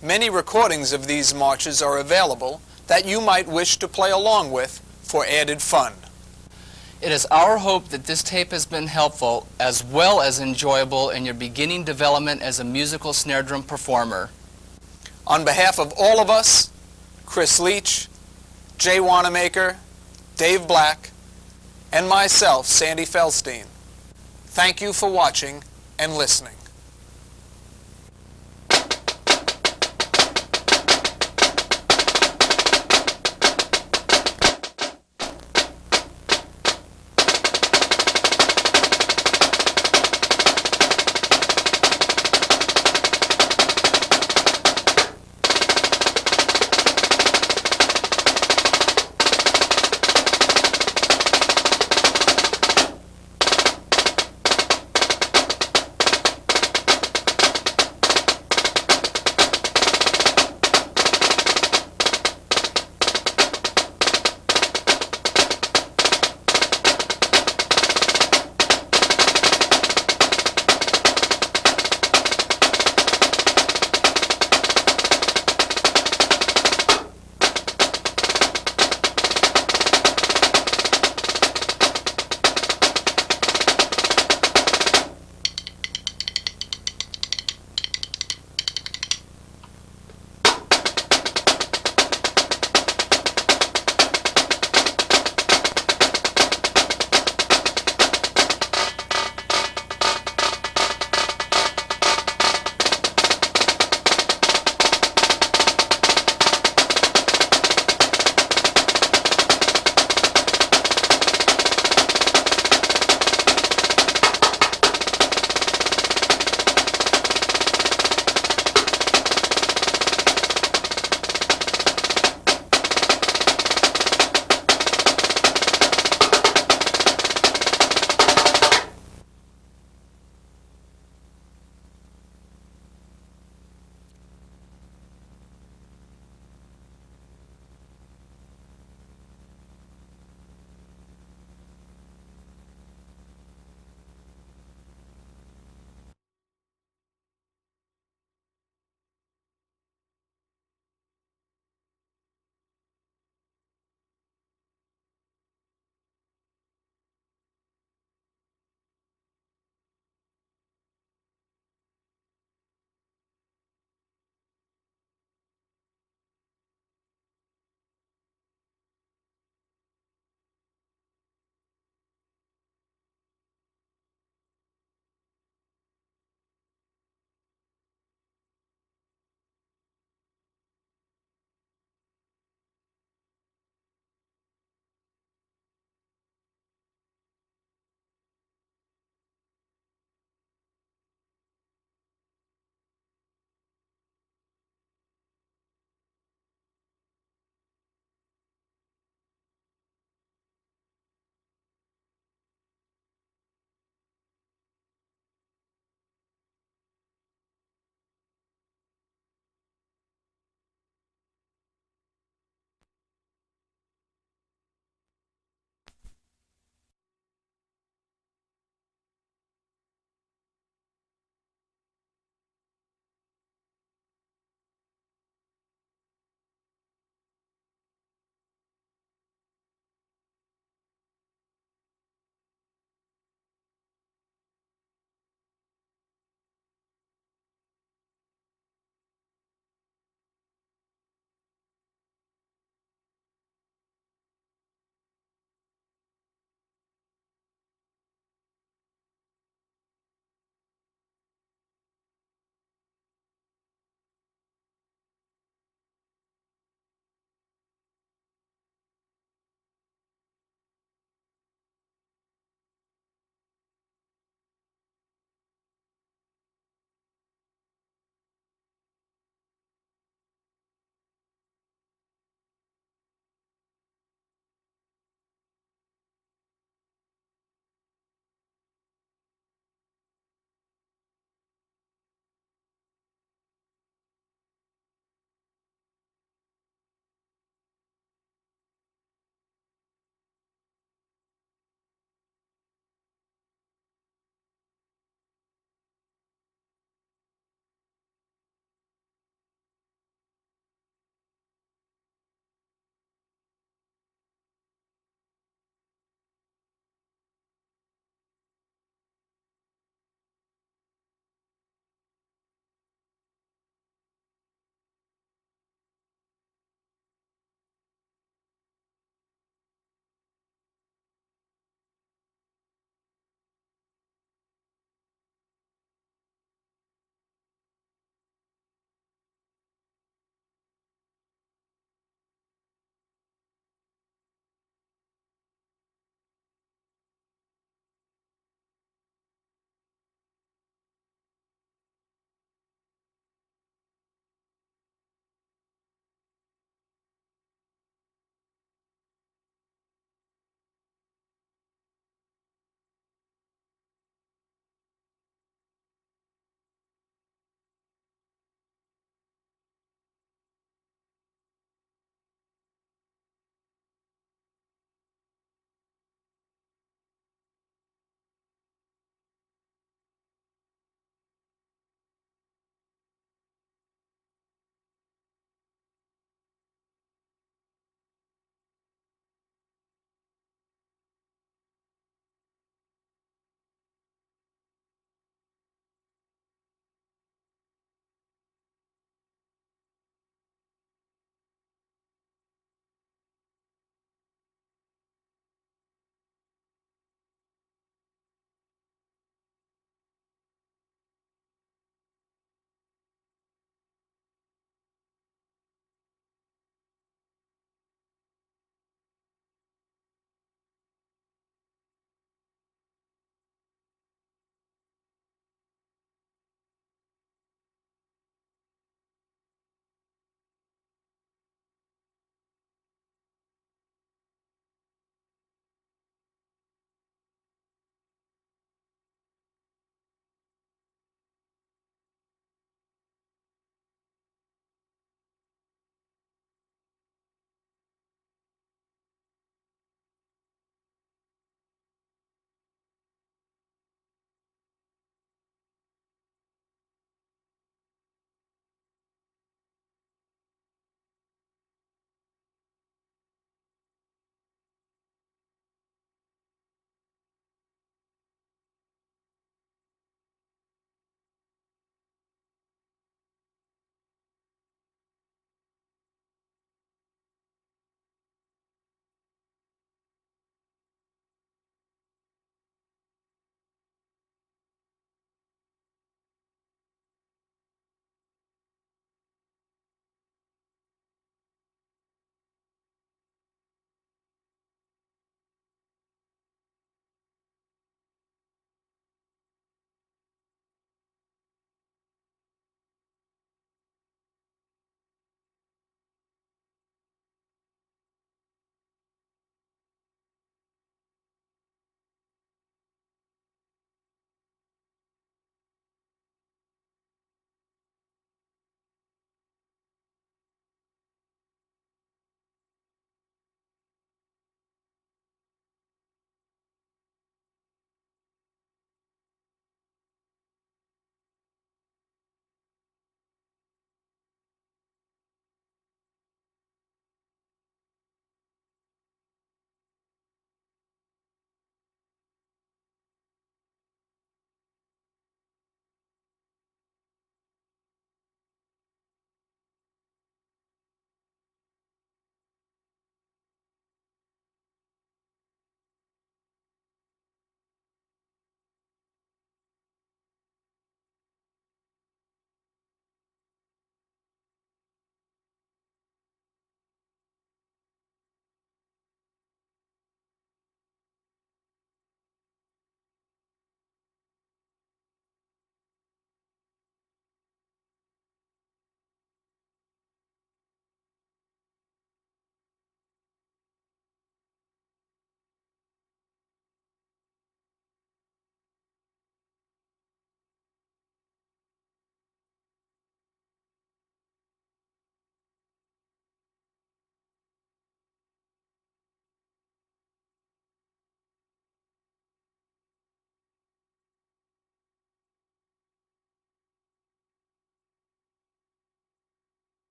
Many recordings of these marches are available that you might wish to play along with for added fun. It is our hope that this tape has been helpful as well as enjoyable in your beginning development as a musical snare drum performer. On behalf of all of us, Chris Leach, Jay Wanamaker, Dave Black, and myself, Sandy Felstein, thank you for watching and listening.